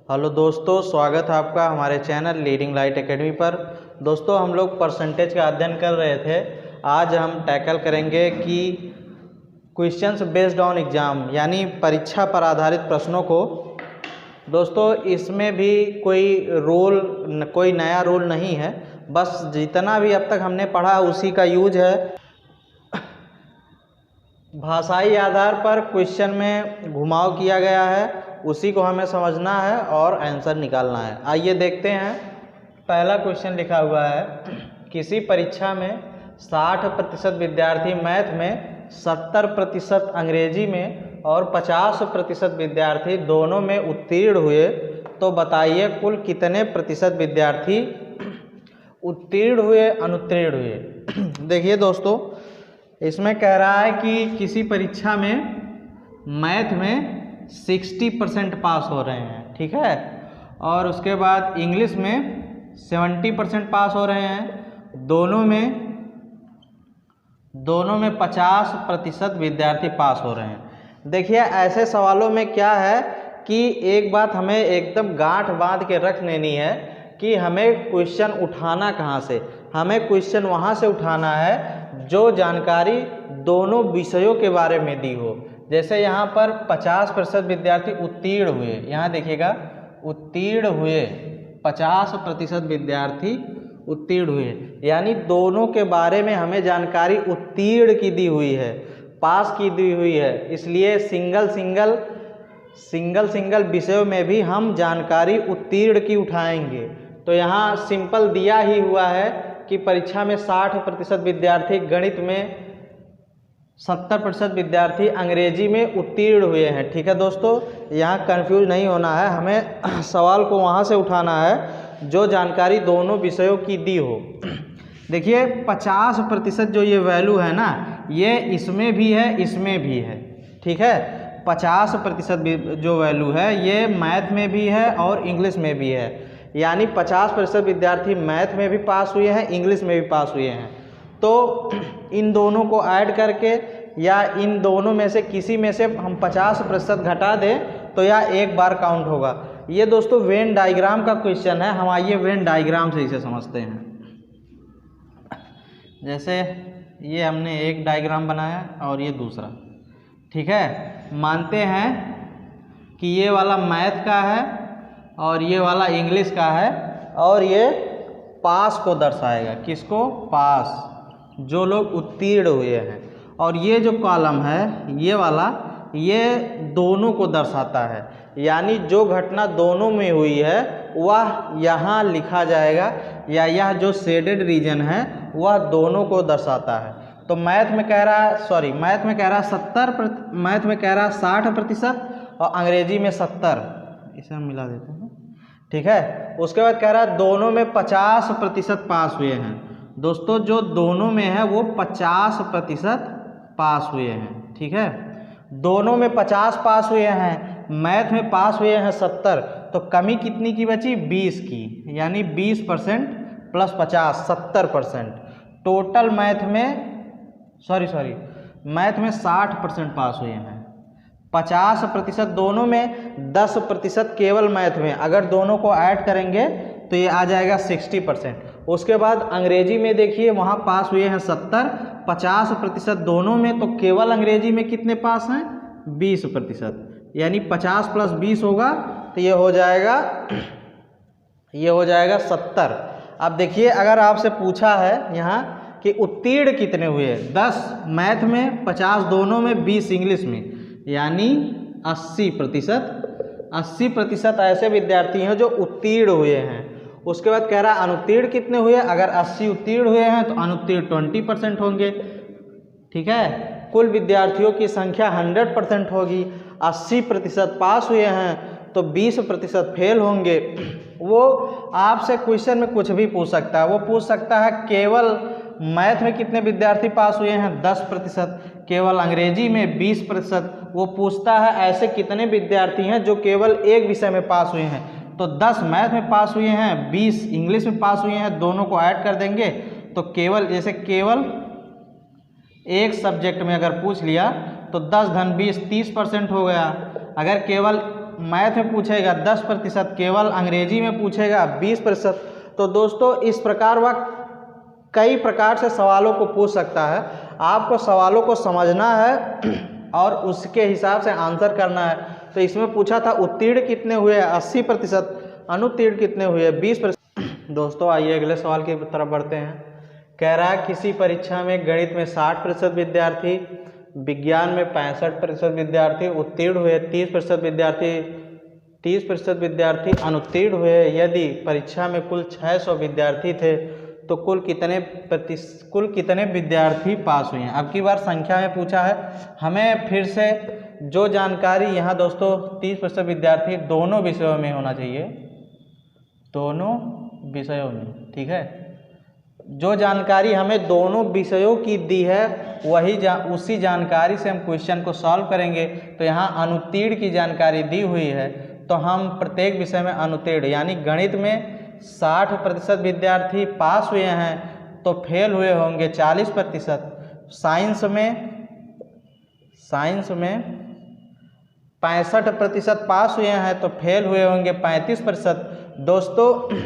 Hello दोस्तों, स्वागत है आपका हमारे चैनल लीडिंग लाइट एकेडमी पर। दोस्तों, हम लोग परसेंटेज का अध्ययन कर रहे थे। आज हम टैकल करेंगे कि क्वेश्चंस बेस्ड ऑन एग्ज़ाम यानी परीक्षा पर आधारित प्रश्नों को। दोस्तों, इसमें भी कोई नया रूल नहीं है, बस जितना भी अब तक हमने पढ़ा उसी का यूज है। भाषाई आधार पर क्वेश्चन में घुमाव किया गया है, उसी को हमें समझना है और आंसर निकालना है। आइए देखते हैं। पहला क्वेश्चन लिखा हुआ है, किसी परीक्षा में 60% विद्यार्थी मैथ में, 70% अंग्रेजी में और 50% विद्यार्थी दोनों में उत्तीर्ण हुए, तो बताइए कुल कितने प्रतिशत विद्यार्थी उत्तीर्ण हुए, अनुत्तीर्ण हुए। देखिए दोस्तों, इसमें कह रहा है कि किसी परीक्षा में मैथ में 60% पास हो रहे हैं, ठीक है, और उसके बाद इंग्लिश में 70% पास हो रहे हैं। दोनों में 50% विद्यार्थी पास हो रहे हैं। देखिए, ऐसे सवालों में क्या है कि एक बात हमें एकदम गांठ बांध के रख लेनी है कि हमें क्वेश्चन उठाना कहाँ से। हमें क्वेश्चन वहाँ से उठाना है जो जानकारी दोनों विषयों के बारे में दी हो। जैसे यहाँ पर 50% विद्यार्थी उत्तीर्ण हुए, यहाँ देखिएगा उत्तीर्ण हुए, 50% विद्यार्थी उत्तीर्ण हुए, यानी दोनों के बारे में हमें जानकारी उत्तीर्ण की दी हुई है, पास की दी हुई है। इसलिए सिंगल सिंगल विषयों में भी हम जानकारी उत्तीर्ण की उठाएंगे। तो यहाँ सिंपल दिया ही हुआ है कि परीक्षा में 60% विद्यार्थी गणित में, 70% विद्यार्थी अंग्रेजी में उत्तीर्ण हुए हैं। ठीक है दोस्तों, यहाँ कंफ्यूज नहीं होना है, हमें सवाल को वहाँ से उठाना है जो जानकारी दोनों विषयों की दी हो। देखिए, 50% जो ये वैल्यू है ना, ये इसमें भी है, इसमें भी है, ठीक है। 50% जो वैल्यू है ये मैथ में भी है और इंग्लिश में भी है, यानी 50% विद्यार्थी मैथ में भी पास हुए हैं, इंग्लिश में भी पास हुए हैं। तो इन दोनों को ऐड करके या इन दोनों में से किसी में से हम 50% घटा दें तो यह एक बार काउंट होगा। ये दोस्तों वेन डायग्राम का क्वेश्चन है। हम आइए वेन डायग्राम से इसे समझते हैं। जैसे ये हमने एक डायग्राम बनाया और ये दूसरा, ठीक है। मानते हैं कि ये वाला मैथ का है और ये वाला इंग्लिश का है, और ये पास को दर्शाएगा। किसको? पास, जो लोग उत्तीर्ण हुए हैं। और ये जो कॉलम है ये वाला, ये दोनों को दर्शाता है, यानी जो घटना दोनों में हुई है वह यहाँ लिखा जाएगा, या यह जो शेडेड रीजन है वह दोनों को दर्शाता है। तो मैथ में कह रहा है 60%, मैथ में कह रहा है 60% और अंग्रेजी में 70, इसे हम मिला देते हैं, ठीक है। उसके बाद कह रहा है दोनों में 50% पास हुए हैं। दोस्तों, जो दोनों में है वो 50% पास हुए हैं, ठीक है। दोनों में 50 पास हुए हैं, मैथ में पास हुए हैं 70, तो कमी कितनी की बची? 20 की, यानी 20% प्लस 50, 70%। टोटल मैथ में मैथ में 60% पास हुए हैं। 50% दोनों में, 10% केवल मैथ में। अगर दोनों को ऐड करेंगे तो ये आ जाएगा 60%। उसके बाद अंग्रेजी में देखिए, वहाँ पास हुए हैं 70, 50% दोनों में, तो केवल अंग्रेजी में कितने पास हैं? 20%, यानी 50 प्लस 20 होगा तो ये हो जाएगा 70। अब देखिए, अगर आपसे पूछा है यहाँ कि उत्तीर्ण कितने हुए, 10 मैथ में, 50 दोनों में, 20 इंग्लिश में, यानी 80% ऐसे विद्यार्थी हैं जो उत्तीर्ण हुए हैं। उसके बाद कह रहा है अनुत्तीर्ण कितने हुए। अगर 80 उत्तीर्ण हुए हैं तो अनुत्तीर्ण 20% होंगे, ठीक है। कुल विद्यार्थियों की संख्या 100% होगी। 80% पास हुए हैं तो 20% फेल होंगे। वो आपसे क्वेश्चन में कुछ भी पूछ सकता है। वो पूछ सकता है केवल मैथ में कितने विद्यार्थी पास हुए हैं, 10%, केवल अंग्रेजी में 20%। वो पूछता है ऐसे कितने विद्यार्थी हैं जो केवल एक विषय में पास हुए हैं, तो 10 मैथ में पास हुए हैं, 20 इंग्लिश में पास हुए हैं, दोनों को ऐड कर देंगे तो केवल एक सब्जेक्ट में अगर पूछ लिया तो 10 धन 20 30% हो गया। अगर केवल मैथ में पूछेगा 10%, केवल अंग्रेजी में पूछेगा 20%। तो दोस्तों इस प्रकार वह कई प्रकार से सवालों को पूछ सकता है। आपको सवालों को समझना है और उसके हिसाब से आंसर करना है। तो इसमें पूछा था उत्तीर्ण कितने हुए 80%, अनुत्तीर्ण कितने हुए 20%। दोस्तों आइए अगले सवाल की तरफ बढ़ते हैं। कह रहा है किसी परीक्षा में गणित में 60% विद्यार्थी, विज्ञान में 65% विद्यार्थी उत्तीर्ण हुए, 30% विद्यार्थी अनुत्तीर्ण हुए। यदि परीक्षा में कुल 600 विद्यार्थी थे तो कुल कितने विद्यार्थी पास हुए हैं। अब की बार संख्या में पूछा है। हमें फिर से जो जानकारी यहाँ दोस्तों 30% विद्यार्थी दोनों विषयों में होना चाहिए, दोनों विषयों में, ठीक है। जो जानकारी हमें दोनों विषयों की दी है उसी जानकारी से हम क्वेश्चन को सॉल्व करेंगे। तो यहाँ अनुत्तीर्ण की जानकारी दी हुई है तो हम प्रत्येक विषय में अनुत्तीर्ण, यानी गणित में 60% विद्यार्थी पास हुए हैं तो फेल हुए होंगे 40%। साइंस में 65% पास हुए हैं तो फेल हुए होंगे 35%। दोस्तों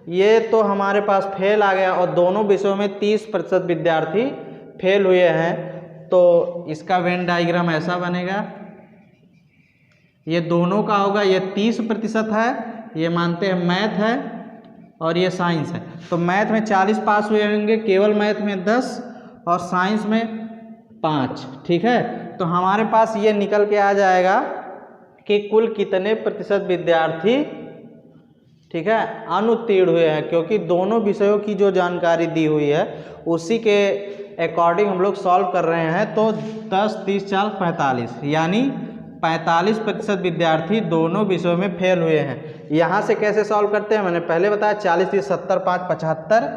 ये तो हमारे पास फेल आ गया और दोनों विषयों में 30% विद्यार्थी फेल हुए हैं। तो इसका वेन डायग्राम ऐसा बनेगा, ये दोनों का होगा, ये 30% है, ये मानते हैं मैथ है और ये साइंस है। तो मैथ में 40 पास हुए होंगे, केवल मैथ में 10 और साइंस में 5, ठीक है। तो हमारे पास ये निकल के आ जाएगा कि कुल कितने प्रतिशत विद्यार्थी, ठीक है, अनुत्तीर्ण हुए हैं, क्योंकि दोनों विषयों की जो जानकारी दी हुई है उसी के अकॉर्डिंग हम लोग सॉल्व कर रहे हैं। तो 10, 30, 40, 45, यानी 45% विद्यार्थी दोनों विषयों में फेल हुए हैं। यहाँ से कैसे सॉल्व करते हैं मैंने पहले बताया, 40, 30, 70, 5, 75।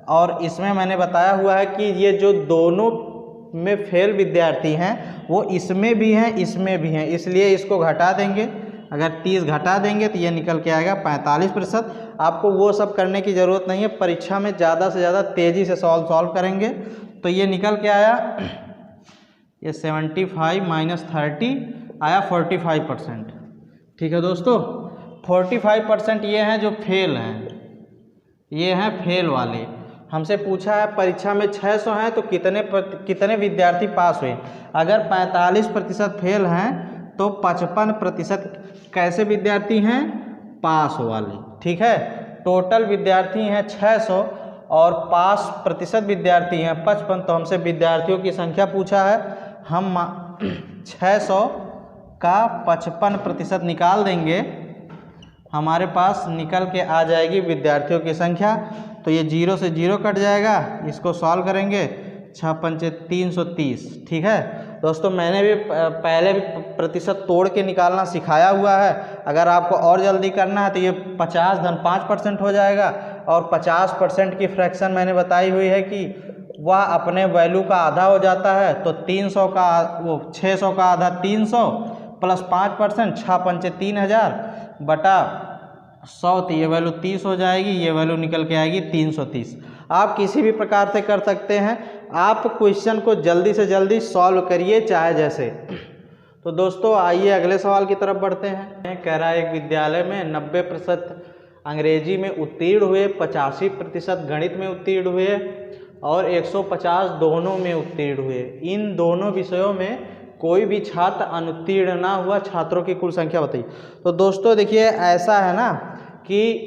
और इसमें मैंने बताया हुआ है कि ये जो दोनों में फेल विद्यार्थी हैं वो इसमें भी हैं इसमें भी हैं, इसलिए इसको घटा देंगे। अगर 30 घटा देंगे तो ये निकल के आएगा 45%। आपको वो सब करने की ज़रूरत नहीं है, परीक्षा में ज़्यादा से ज़्यादा तेज़ी से सॉल्व करेंगे। तो ये निकल के आया, ये 75 माइनस 30 आया 45%, ठीक है दोस्तों। 45% ये हैं जो फेल हैं, ये हैं फेल वाले। हमसे पूछा है परीक्षा में 600 हैं तो कितने विद्यार्थी पास हुए। अगर 45% फेल हैं तो 55% कैसे विद्यार्थी हैं, पास वाले, ठीक है। टोटल विद्यार्थी हैं 600 और पास प्रतिशत विद्यार्थी हैं 55। तो हमसे विद्यार्थियों की संख्या पूछा है, हम 600 का 55% निकाल देंगे, हमारे पास निकल के आ जाएगी विद्यार्थियों की संख्या। तो ये 0 से 0 कट जाएगा, इसको सॉल्व करेंगे, 6 पंचे 330, ठीक है दोस्तों। मैंने भी पहले भी प्रतिशत तोड़ के निकालना सिखाया हुआ है। अगर आपको और जल्दी करना है तो ये 50 धन 5% हो जाएगा। और 50% की फ्रैक्शन मैंने बताई हुई है कि वह अपने वैल्यू का आधा हो जाता है। तो 300 का 600 का आधा 300 प्लस 5%, 6 पंचे 3000 बटा 100, तो ये वैल्यू 30 हो जाएगी, ये वैल्यू निकल के आएगी 330। आप किसी भी प्रकार से कर सकते हैं, आप क्वेश्चन को जल्दी से जल्दी सॉल्व करिए चाहे जैसे। तो दोस्तों आइए अगले सवाल की तरफ बढ़ते हैं। कह रहा है एक विद्यालय में 90% अंग्रेजी में उत्तीर्ण हुए, 85% गणित में उत्तीर्ण हुए और 150 दोनों में उत्तीर्ण हुए। इन दोनों विषयों में कोई भी छात्र अनुत्तीर्ण ना हुआ, छात्रों की कुल संख्या बताइए। तो दोस्तों देखिए ऐसा है ना कि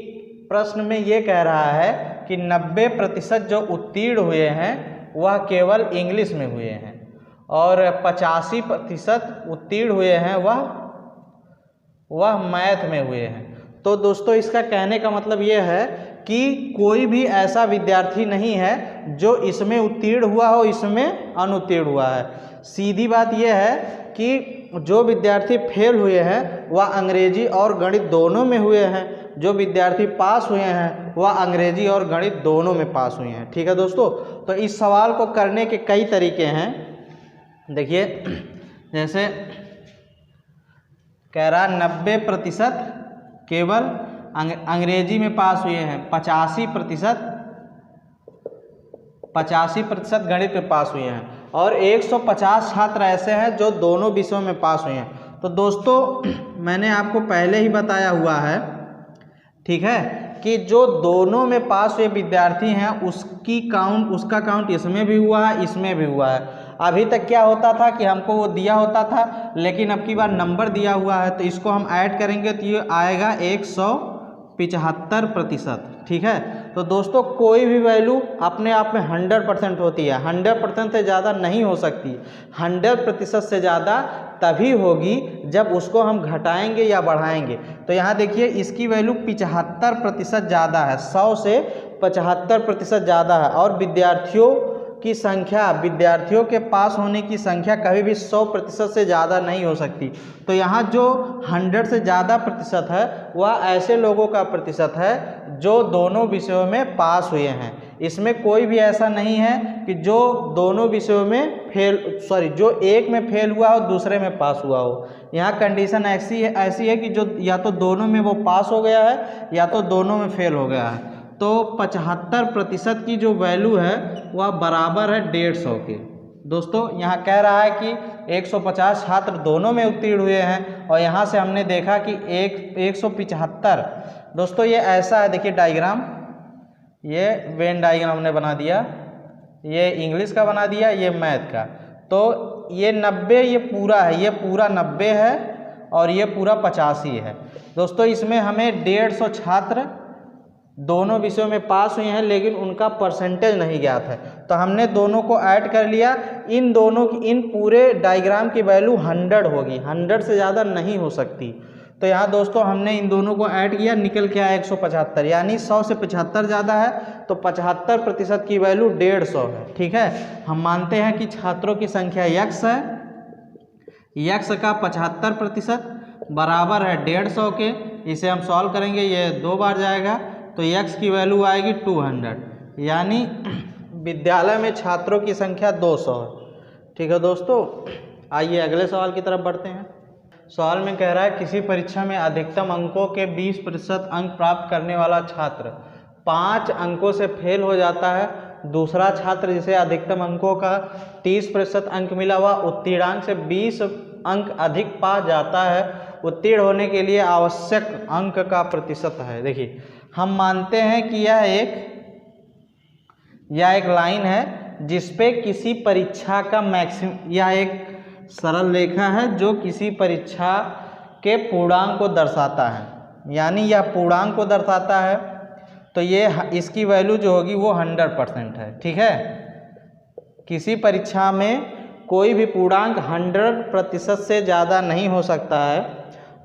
प्रश्न में ये कह रहा है कि 90% जो उत्तीर्ण हुए हैं वह केवल इंग्लिश में हुए हैं और 85% उत्तीर्ण हुए हैं वह मैथ में हुए हैं। तो दोस्तों इसका कहने का मतलब ये है कि कोई भी ऐसा विद्यार्थी नहीं है जो इसमें उत्तीर्ण हुआ हो इसमें अनुत्तीर्ण हुआ है। सीधी बात यह है कि जो विद्यार्थी फेल हुए हैं वह अंग्रेजी और गणित दोनों में हुए हैं, जो विद्यार्थी पास हुए हैं वह अंग्रेजी और गणित दोनों में पास हुए हैं, ठीक है दोस्तों। तो इस सवाल को करने के कई तरीके हैं। देखिए जैसे कह रहा 90% केवल अंग्रेजी में पास हुए हैं, 85% गणित में पास हुए हैं और 150 छात्र ऐसे हैं जो दोनों विषयों में पास हुए हैं। तो दोस्तों मैंने आपको पहले ही बताया हुआ है, ठीक है, कि जो दोनों में पास हुए विद्यार्थी हैं उसका काउंट इसमें भी हुआ है, इसमें भी हुआ है। अभी तक क्या होता था कि हमको वो दिया होता था, लेकिन अब की बार नंबर दिया हुआ है, तो इसको हम ऐड करेंगे तो ये आएगा 175%, ठीक है। तो दोस्तों कोई भी वैल्यू अपने आप में 100% होती है, 100% से ज़्यादा नहीं हो सकती। 100% से ज़्यादा तभी होगी जब उसको हम घटाएंगे या बढ़ाएंगे। तो यहाँ देखिए इसकी वैल्यू 75% ज़्यादा है, 100 से 75% ज़्यादा है। और विद्यार्थियों के पास होने की संख्या कभी भी 100% से ज़्यादा नहीं हो सकती। तो यहाँ जो 100 से ज़्यादा प्रतिशत है वह ऐसे लोगों का प्रतिशत है जो दोनों विषयों में पास हुए हैं। इसमें कोई भी ऐसा नहीं है कि जो दोनों विषयों में जो एक में फेल हुआ हो दूसरे में पास हुआ हो। यहाँ कंडीशन ऐसी है कि जो या तो दोनों में वो पास हो गया है या तो दोनों में फेल हो गया है। तो 75% की जो वैल्यू है वह बराबर है 150 के। दोस्तों यहाँ कह रहा है कि 150 छात्र दोनों में उत्तीर्ण हुए हैं, और यहाँ से हमने देखा कि 175। दोस्तों ये ऐसा है, देखिए डायग्राम, ये वेन डायग्राम हमने बना दिया, ये इंग्लिश का बना दिया, ये मैथ का। तो ये 90, ये पूरा है, ये पूरा 90 है और ये पूरा 85 है। दोस्तों इसमें हमें 150 छात्र दोनों विषयों में पास हुए हैं, लेकिन उनका परसेंटेज नहीं ज्ञात है। तो हमने दोनों को ऐड कर लिया। इन पूरे डायग्राम की वैल्यू 100 होगी, 100 से ज़्यादा नहीं हो सकती। तो यहाँ दोस्तों हमने इन दोनों को ऐड किया, निकल के आया 175, यानी 100 से 75 ज़्यादा है, तो 75% की वैल्यू 150 है, ठीक है। हम मानते हैं कि छात्रों की संख्या x है, x का 75% बराबर है 150 के। इसे हम सॉल्व करेंगे, ये 2 बार जाएगा, तो x की वैल्यू आएगी 200, यानी विद्यालय में छात्रों की संख्या 200 है, ठीक है। दोस्तों आइए अगले सवाल की तरफ बढ़ते हैं। सवाल में कह रहा है किसी परीक्षा में अधिकतम अंकों के 20% अंक प्राप्त करने वाला छात्र 5 अंकों से फेल हो जाता है। दूसरा छात्र जिसे अधिकतम अंकों का 30% अंक मिला हुआ उत्तीर्णांक से 20 अंक अधिक पा जाता है। उत्तीर्ण होने के लिए आवश्यक अंक का प्रतिशत है। देखिए हम मानते हैं कि यह एक लाइन है जिसपे किसी परीक्षा का मैक्सिमम, यह एक सरल रेखा है जो किसी परीक्षा के पूर्णांक को दर्शाता है, यानी यह पूर्णांक को दर्शाता है। तो ये इसकी वैल्यू जो होगी वो 100% है, ठीक है। किसी परीक्षा में कोई भी पूर्णांक 100% से ज़्यादा नहीं हो सकता है,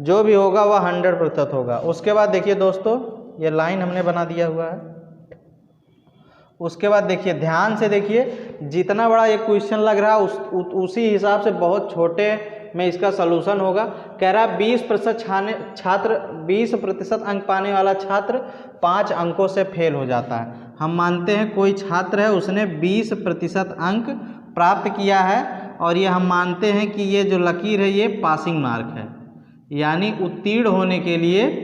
जो भी होगा वह 100% होगा। उसके बाद देखिए दोस्तों, ये लाइन हमने बना दिया हुआ है। उसके बाद देखिए, ध्यान से देखिए, जितना बड़ा ये क्वेश्चन लग रहा है उसी हिसाब से बहुत छोटे में इसका सलूशन होगा। कह रहा है 20% अंक पाने वाला छात्र 5 अंकों से फेल हो जाता है। हम मानते हैं कोई छात्र है, उसने 20% अंक प्राप्त किया है, और ये हम मानते हैं कि ये जो लकीर है ये पासिंग मार्क है, यानी उत्तीर्ण होने के लिए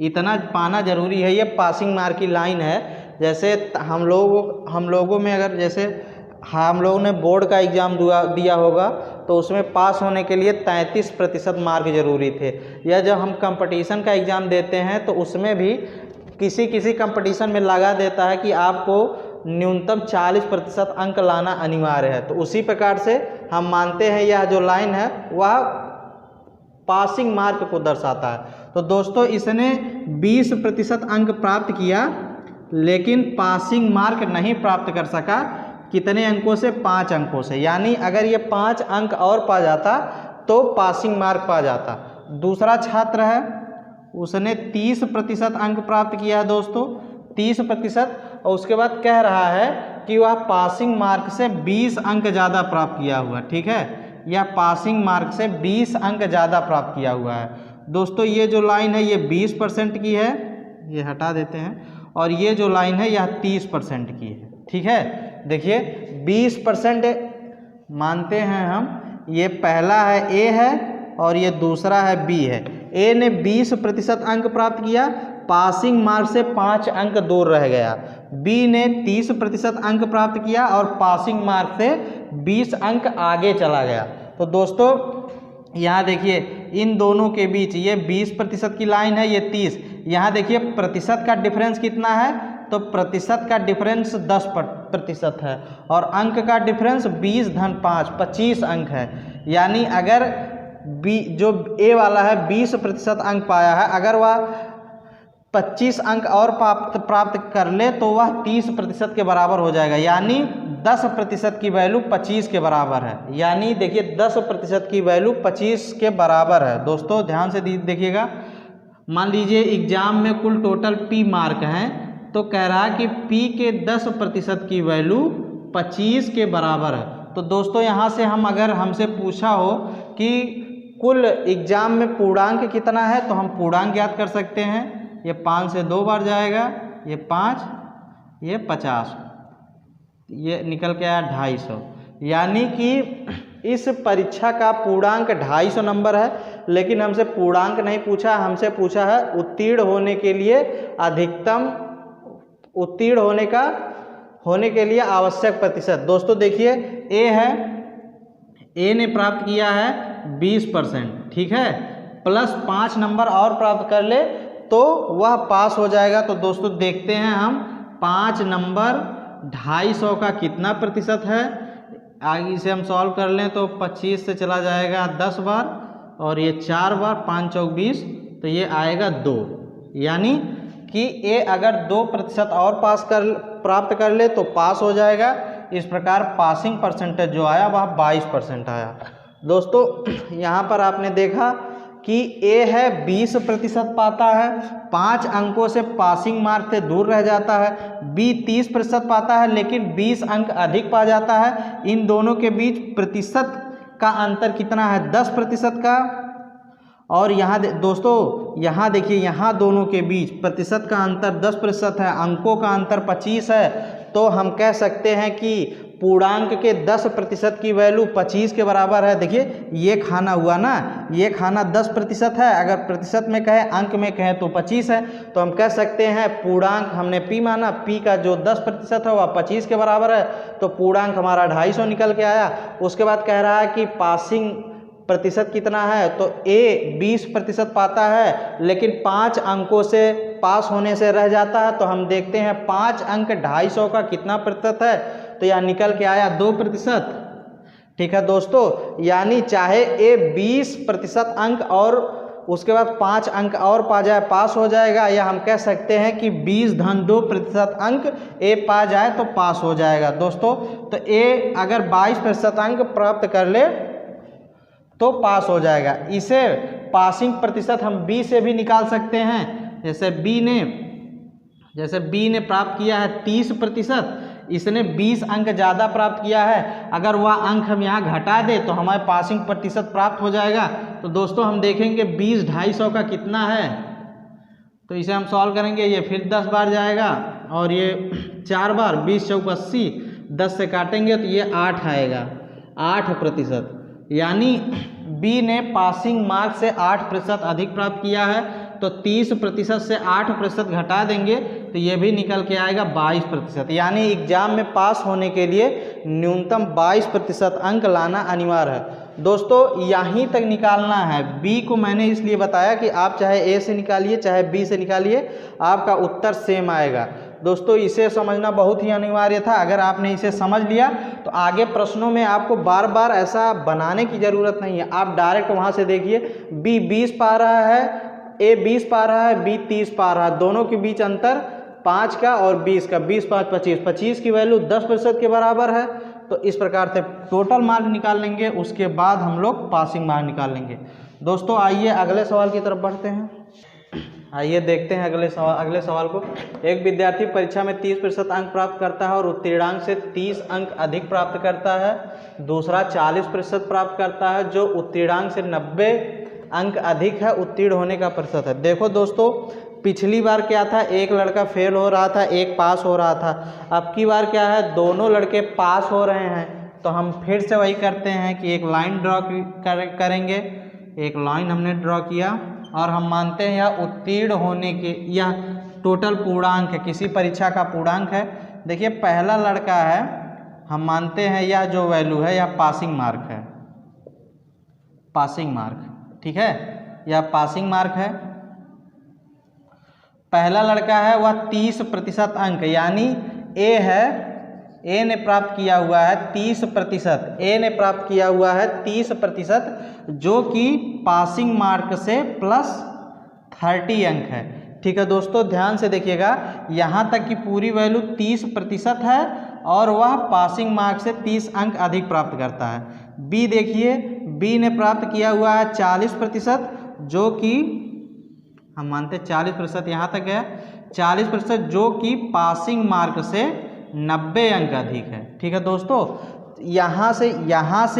इतना पाना जरूरी है। ये पासिंग मार्क की लाइन है। जैसे हम लोगों में अगर जैसे हम लोगों ने बोर्ड का एग्ज़ाम दिया होगा तो उसमें पास होने के लिए 33% मार्क जरूरी थे, या जब हम कंपटीशन का एग्ज़ाम देते हैं तो उसमें भी किसी कंपटीशन में लगा देता है कि आपको न्यूनतम 40% अंक लाना अनिवार्य है। तो उसी प्रकार से हम मानते हैं यह जो लाइन है वह पासिंग मार्क को दर्शाता है। तो दोस्तों इसने 20% अंक प्राप्त किया, लेकिन पासिंग मार्क नहीं प्राप्त कर सका। कितने अंकों से? 5 अंकों से। यानी अगर ये 5 अंक और पा जाता तो पासिंग मार्क पा जाता। दूसरा छात्र है, उसने 30% अंक प्राप्त किया है दोस्तों, 30%, और उसके बाद कह रहा है कि वह पासिंग मार्क से 20 अंक ज़्यादा प्राप्त किया हुआ, ठीक है। यह पासिंग मार्क से 20 अंक ज़्यादा प्राप्त किया हुआ है। दोस्तों ये जो लाइन है ये 20% की है, ये हटा देते हैं, और ये जो लाइन है यह 30% की है, ठीक है। देखिए 20% मानते हैं हम, ये पहला है A है और ये दूसरा है B है। A ने 20% अंक प्राप्त किया, पासिंग मार्क से 5 अंक दूर रह गया। B ने 30% अंक प्राप्त किया और पासिंग मार्क से 20 अंक आगे चला गया। तो दोस्तों यहाँ देखिए इन दोनों के बीच ये 20% की लाइन है, ये 30। यहाँ देखिए प्रतिशत का डिफरेंस कितना है, तो प्रतिशत का डिफरेंस 10% है और अंक का डिफरेंस 20-5 25 अंक है। यानी अगर जो ए वाला है 20% अंक पाया है, अगर वह 25 अंक और प्राप्त कर ले तो वह 30% के बराबर हो जाएगा। यानी 10% की वैल्यू 25 के बराबर है। यानी देखिए 10% की वैल्यू 25 के बराबर है। दोस्तों ध्यान से देखिएगा, मान लीजिए एग्जाम में कुल टोटल P मार्क हैं, तो कह रहा है कि P के 10% की वैल्यू 25 के बराबर है। तो दोस्तों यहाँ से हम अगर हमसे पूछा हो कि कुल एग्जाम में पूर्णांक कितना है, तो हम पूर्णांक ज्ञात कर सकते हैं। ये 5 से 2 बार जाएगा, ये 5, ये 50, ये निकल के आया 250। यानी कि इस परीक्षा का पूर्णांक 250 नंबर है, लेकिन हमसे पूर्णांक नहीं पूछा, हमसे पूछा है उत्तीर्ण होने के लिए अधिकतम उत्तीर्ण होने के लिए आवश्यक प्रतिशत। दोस्तों देखिए ए है, ए ने प्राप्त किया है 20%, ठीक है, प्लस 5 नंबर और प्राप्त कर ले तो वह पास हो जाएगा। तो दोस्तों देखते हैं हम 5 नंबर 250 का कितना प्रतिशत है। आगे इसे हम सॉल्व कर लें तो 25 से चला जाएगा 10 बार और ये 4 बार, 5 चौक 20, तो ये आएगा 2। यानी कि ए अगर 2% और प्राप्त कर ले तो पास हो जाएगा। इस प्रकार पासिंग परसेंटेज जो आया वह 22% आया। दोस्तों यहाँ पर आपने देखा कि ए है 20% पाता है, 5 अंकों से पासिंग मार्क से दूर रह जाता है। बी 30% पाता है लेकिन 20 अंक अधिक पा जाता है। इन दोनों के बीच प्रतिशत का अंतर कितना है, 10% का। और यहाँ दोस्तों यहाँ देखिए, यहाँ दोनों के बीच प्रतिशत का अंतर 10% है, अंकों का अंतर 25 है। तो हम कह सकते हैं कि पूर्णांक के 10% की वैल्यू 25 के बराबर है। देखिए ये खाना हुआ ना, ये खाना 10% है, अगर प्रतिशत में कहें अंक में कहें तो 25 है। तो हम कह सकते हैं पूर्णांक हमने P माना, P का जो 10% है वह 25 के बराबर है। तो पूर्णांक हमारा 250 निकल के आया। उसके बाद कह रहा है कि पासिंग प्रतिशत कितना है, तो A 20% पाता है लेकिन 5 अंकों से पास होने से रह जाता है। तो हम देखते हैं 5 अंक 250 का कितना प्रतिशत है, तो यह निकल के आया 2%। ठीक है दोस्तों, यानी चाहे ए 20% अंक और उसके बाद 5 अंक और पा जाए पास हो जाएगा, या हम कह सकते हैं कि 20-2% अंक ए पा जाए तो पास हो जाएगा। दोस्तों तो ए अगर 22% अंक प्राप्त कर ले तो पास हो जाएगा। इसे पासिंग प्रतिशत हम बी से भी निकाल सकते हैं। जैसे बी ने प्राप्त किया है 30%, इसने 20 अंक ज़्यादा प्राप्त किया है, अगर वह अंक हम यहाँ घटा दें तो हमारे पासिंग प्रतिशत प्राप्त हो जाएगा। तो दोस्तों हम देखेंगे 20 250 का कितना है, तो इसे हम सॉल्व करेंगे। ये फिर 10 बार जाएगा और ये 4 बार, 20 चौक 80, 10 से काटेंगे तो ये 8 आएगा, 8%। यानी बी ने पासिंग मार्क से 8% अधिक प्राप्त किया है, तो 30% से 8% घटा देंगे तो ये भी निकल के आएगा 22%। यानी एग्जाम में पास होने के लिए न्यूनतम 22% अंक लाना अनिवार्य है। दोस्तों यहीं तक निकालना है। बी को मैंने इसलिए बताया कि आप चाहे ए से निकालिए चाहे बी से निकालिए, आपका उत्तर सेम आएगा। दोस्तों इसे समझना बहुत ही अनिवार्य था। अगर आपने इसे समझ लिया तो आगे प्रश्नों में आपको बार बार ऐसा बनाने की ज़रूरत नहीं है। आप डायरेक्ट वहाँ से देखिए, बी 20 पा रहा है, ए 20 पा रहा है, बी 30 पा रहा है, दोनों के बीच अंतर 5 का और 20 का, 20 5 25, 25 की वैल्यू 10% के बराबर है। तो इस प्रकार से टोटल मार्क निकाल लेंगे, उसके बाद हम लोग पासिंग मार्क निकाल लेंगे। दोस्तों आइए अगले सवाल की तरफ बढ़ते हैं। आइए देखते हैं अगले सवाल को। एक विद्यार्थी परीक्षा में 30% अंक प्राप्त करता है और उत्तीर्णांक से 30 अंक अधिक प्राप्त करता है। दूसरा 40% प्राप्त करता है जो उत्तीर्णांक से 90 अंक अधिक है। उत्तीर्ण होने का प्रतिशत है। देखो दोस्तों, पिछली बार क्या था, एक लड़का फेल हो रहा था, एक पास हो रहा था। अब की बार क्या है, दोनों लड़के पास हो रहे हैं। तो हम फिर से वही करते हैं कि एक लाइन ड्रॉ करेंगे। एक लाइन हमने ड्रॉ किया और हम मानते हैं यह उत्तीर्ण होने के, यह टोटल पूर्णांक है, किसी परीक्षा का पूर्णांक है। देखिए पहला लड़का है, हम मानते हैं यह जो वैल्यू है यह पासिंग मार्क है। पासिंग मार्क, ठीक है, यह पासिंग मार्क है। पहला लड़का है वह 30% अंक, यानी ए है, ए ने प्राप्त किया हुआ है 30%, ए ने प्राप्त किया हुआ है 30%, जो कि पासिंग मार्क से +30 अंक है। ठीक है दोस्तों, ध्यान से देखिएगा, यहाँ तक की पूरी वैल्यू 30% है और वह पासिंग मार्क से 30 अंक अधिक प्राप्त करता है। बी देखिए, बी ने प्राप्त किया हुआ है 40%, जो कि हम मानते 40% यहाँ तक है, 40%, जो कि पासिंग मार्क से 90 अंक अधिक है। ठीक है दोस्तों, यहाँ से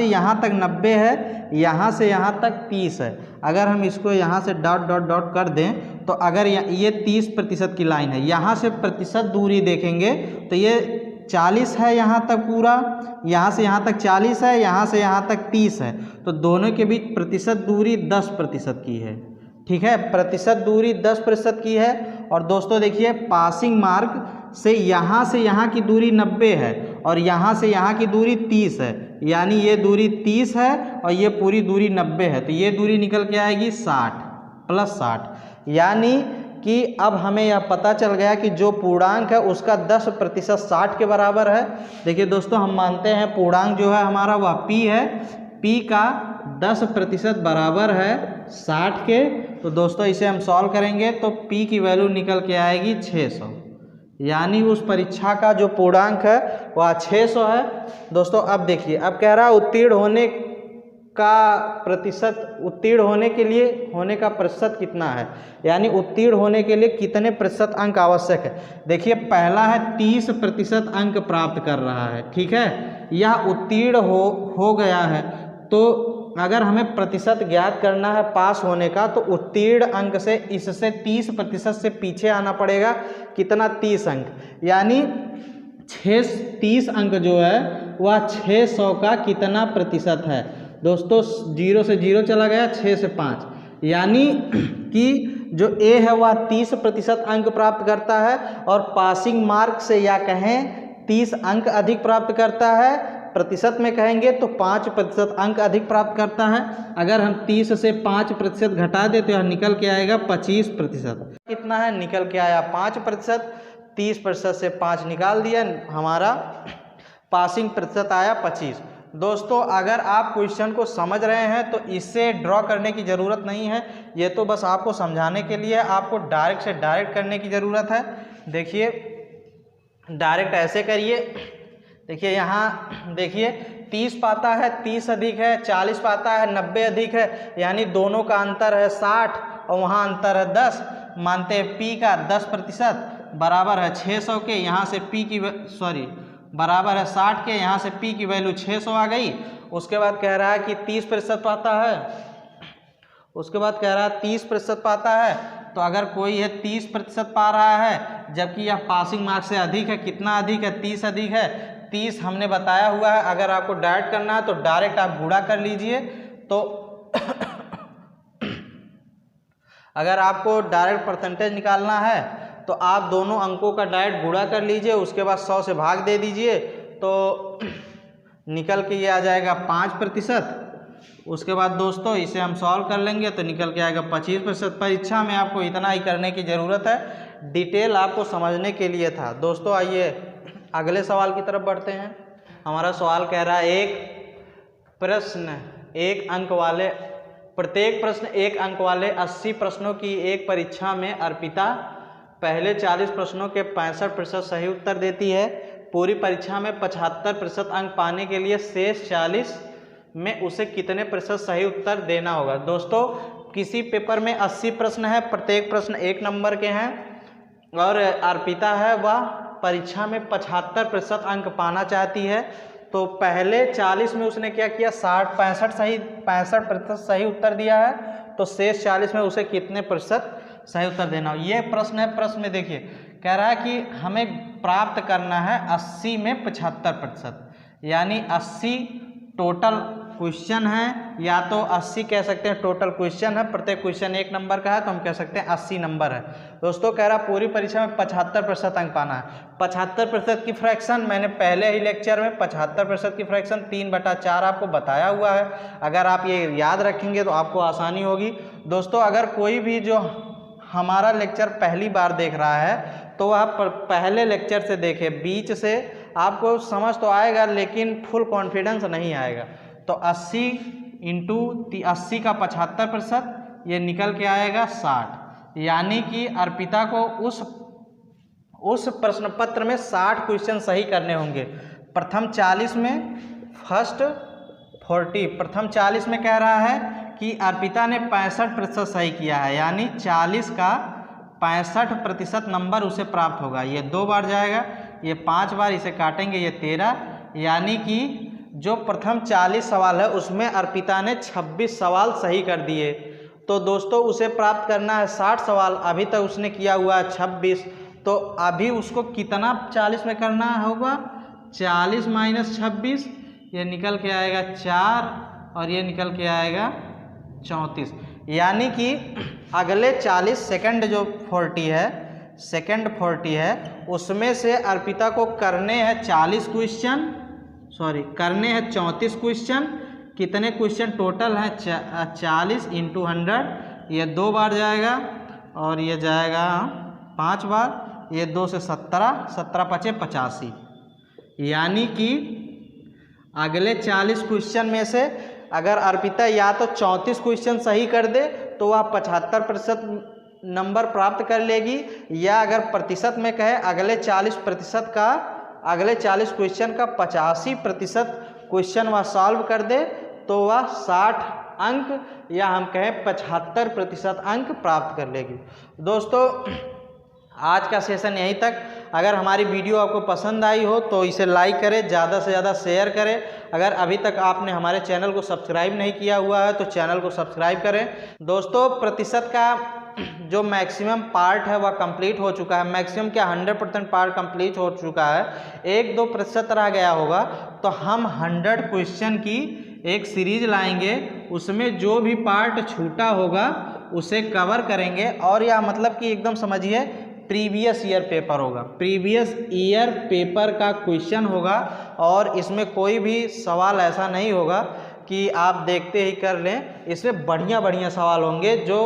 यहाँ तक 90 है, यहाँ से यहाँ तक 30 है। अगर हम इसको यहाँ से डॉट डॉट डॉट कर दें तो अगर ये 30% की लाइन है, यहाँ से प्रतिशत दूरी देखेंगे तो ये 40 है यहाँ तक पूरा, यहाँ से यहाँ तक 40 है, यहाँ से यहाँ तक 30 है, तो दोनों के बीच प्रतिशत दूरी 10% की है। ठीक है, प्रतिशत दूरी 10% की है। और दोस्तों देखिए, पासिंग मार्क से यहाँ की दूरी 90 है और यहाँ से यहाँ की दूरी 30 है, यानी ये दूरी 30 है और ये पूरी दूरी 90 है, तो ये दूरी निकल के आएगी 60 + 60, यानी कि अब हमें यह पता चल गया कि जो पूर्णांक है उसका 10% 60 के बराबर है। देखिए दोस्तों, हम मानते हैं पूर्णांक जो है हमारा वह p है, p का 10% बराबर है 60 के। तो दोस्तों इसे हम सॉल्व करेंगे तो p की वैल्यू निकल के आएगी 600, यानी उस परीक्षा का जो पूर्णांक है वह 600 है। दोस्तों अब देखिए, अब कह रहा है उत्तीर्ण होने का प्रतिशत, उत्तीर्ण होने के लिए होने का प्रतिशत कितना है, यानी उत्तीर्ण होने के लिए कितने प्रतिशत अंक आवश्यक है। देखिए, पहला है 30% अंक प्राप्त कर रहा है, ठीक है, यह उत्तीर्ण हो गया है। तो अगर हमें प्रतिशत ज्ञात करना है पास होने का, तो उत्तीर्ण अंक से इससे 30% से पीछे आना पड़ेगा, कितना 30 अंक, यानी 30 अंक जो है वह 600 का कितना प्रतिशत है। दोस्तों 0 से 0 चला गया, 6 से 5, यानी कि जो ए है वह 30% अंक प्राप्त करता है और पासिंग मार्क से या कहें 30 अंक अधिक प्राप्त करता है, प्रतिशत में कहेंगे तो 5% अंक अधिक प्राप्त करता है। अगर हम 30 से 5% घटा दें तो यह निकल के आएगा 25%। कितना है, निकल के आया 5%, 30% से 5 निकाल दिया, हमारा पासिंग प्रतिशत आया 25। दोस्तों अगर आप क्वेश्चन को समझ रहे हैं तो इससे ड्रॉ करने की ज़रूरत नहीं है, ये तो बस आपको समझाने के लिए, आपको डायरेक्ट से डायरेक्ट करने की ज़रूरत है। देखिए डायरेक्ट ऐसे करिए, देखिए यहाँ देखिए 30 पाता है, 30 अधिक है, 40 पाता है, 90 अधिक है, यानी दोनों का अंतर है 60 और वहाँ अंतर है 10। मानते हैं p का 10% बराबर है 600 के, यहाँ से p की बराबर है 60 के, यहाँ से p की वैल्यू 600 आ गई। उसके बाद कह रहा है कि 30% पाता है, उसके बाद कह रहा है 30% पाता है। तो अगर कोई है 30% पा रहा है जबकि यह पासिंग मार्क्स से अधिक है, कितना अधिक है, 30 अधिक है, 30 हमने बताया हुआ है। अगर आपको डायरेक्ट करना है तो डायरेक्ट आप गुणा कर लीजिए। तो अगर आपको डायरेक्ट परसेंटेज निकालना है तो आप दोनों अंकों का डायरेक्ट गुणा कर लीजिए, उसके बाद 100 से भाग दे दीजिए, तो निकल के ये आ जाएगा 5%। उसके बाद दोस्तों इसे हम सॉल्व कर लेंगे तो निकल के आएगा 25%। परीक्षा में आपको इतना ही करने की ज़रूरत है, डिटेल आपको समझने के लिए था। दोस्तों आइए अगले सवाल की तरफ बढ़ते हैं। हमारा सवाल कह रहा है एक प्रश्न 1 अंक वाले, प्रत्येक प्रश्न 1 अंक वाले 80 प्रश्नों की एक परीक्षा में अर्पिता पहले 40 प्रश्नों के 65% सही उत्तर देती है। पूरी परीक्षा में 75% अंक पाने के लिए शेष 40 में उसे कितने प्रतिशत सही उत्तर देना होगा। दोस्तों किसी पेपर में 80 प्रश्न है, प्रत्येक प्रश्न 1 नंबर के हैं और अर्पिता है वह परीक्षा में 75% अंक पाना चाहती है। तो पहले 40 में उसने क्या किया, 65% सही उत्तर दिया है, तो शेष 40 में उसे कितने प्रतिशत सही उत्तर देना हो। ये प्रश्न है। प्रश्न में देखिए कह रहा है कि हमें प्राप्त करना है 80 में 75%, यानी 80 टोटल क्वेश्चन है, या तो 80 कह सकते हैं टोटल क्वेश्चन है, प्रत्येक क्वेश्चन 1 नंबर का है तो हम कह सकते हैं 80 नंबर है। दोस्तों कह रहा पूरी परीक्षा में 75% अंक पाना है। 75% की फ्रैक्शन मैंने पहले ही लेक्चर में 75% की फ्रैक्शन 3/4 आपको बताया हुआ है। अगर आप ये याद रखेंगे तो आपको आसानी होगी। दोस्तों अगर कोई भी जो हमारा लेक्चर पहली बार देख रहा है तो वह पहले लेक्चर से देखे, बीच से आपको समझ तो आएगा लेकिन फुल कॉन्फिडेंस नहीं आएगा। तो 80 इंटू 80 का 75% ये निकल के आएगा 60, यानी कि अर्पिता को उस प्रश्न पत्र में 60 क्वेश्चन सही करने होंगे। प्रथम 40 में फर्स्ट 40, प्रथम 40 में कह रहा है कि अर्पिता ने 65% सही किया है, यानी 40 का 65% नंबर उसे प्राप्त होगा। ये 2 बार जाएगा, ये 5 बार, इसे काटेंगे ये 13, यानी कि जो प्रथम 40 सवाल है उसमें अर्पिता ने 26 सवाल सही कर दिए। तो दोस्तों उसे प्राप्त करना है 60 सवाल, अभी तक उसने किया हुआ है 26, तो अभी उसको कितना 40 में करना होगा? 40 माइनस 26, ये निकल के आएगा 4 और ये निकल के आएगा 34, यानी कि अगले 40 सेकंड जो 40 है, सेकंड 40 है, उसमें से अर्पिता को करने हैं 40 क्वेश्चन, सॉरी करने हैं 34 क्वेश्चन। कितने क्वेश्चन टोटल हैं? 40 इंटू 100, ये 2 बार जाएगा और ये जाएगा 5 बार, ये 2 से 17, 17 पचे 85, यानी कि अगले 40 क्वेश्चन में से अगर अर्पिता या तो 34 क्वेश्चन सही कर दे तो वह 75% नंबर प्राप्त कर लेगी, या अगर प्रतिशत में कहे अगले 40% का, अगले 40 क्वेश्चन का 85% क्वेश्चन वह सॉल्व कर दे तो वह 60 अंक या हम कहें 75% अंक प्राप्त कर लेगी। दोस्तों आज का सेशन यहीं तक। अगर हमारी वीडियो आपको पसंद आई हो तो इसे लाइक करें, ज़्यादा से ज़्यादा शेयर करें। अगर अभी तक आपने हमारे चैनल को सब्सक्राइब नहीं किया हुआ है तो चैनल को सब्सक्राइब करें। दोस्तों प्रतिशत का जो मैक्सिमम पार्ट है वह कंप्लीट हो चुका है, मैक्सिमम क्या 100% पार्ट कंप्लीट हो चुका है, 1-2% रह गया होगा। तो हम 100 क्वेश्चन की एक सीरीज लाएंगे, उसमें जो भी पार्ट छूटा होगा उसे कवर करेंगे। और यह मतलब कि एकदम समझिए प्रीवियस ईयर पेपर होगा, प्रीवियस ईयर पेपर का क्वेश्चन होगा, और इसमें कोई भी सवाल ऐसा नहीं होगा कि आप देखते ही कर लें। इसमें बढ़िया बढ़िया सवाल होंगे जो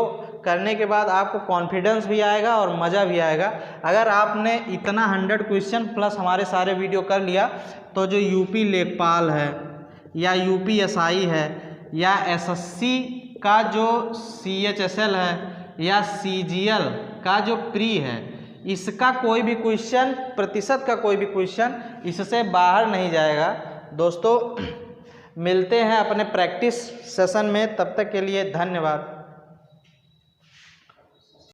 करने के बाद आपको कॉन्फिडेंस भी आएगा और मज़ा भी आएगा। अगर आपने इतना 100 क्वेश्चन प्लस हमारे सारे वीडियो कर लिया तो जो यूपी लेखपाल है या यूपीएसआई है या एसएससी का जो सीएचएसएल है या सीजीएल का जो प्री है, इसका कोई भी क्वेश्चन, प्रतिशत का कोई भी क्वेश्चन इससे बाहर नहीं जाएगा। दोस्तों मिलते हैं अपने प्रैक्टिस सेशन में, तब तक के लिए धन्यवाद।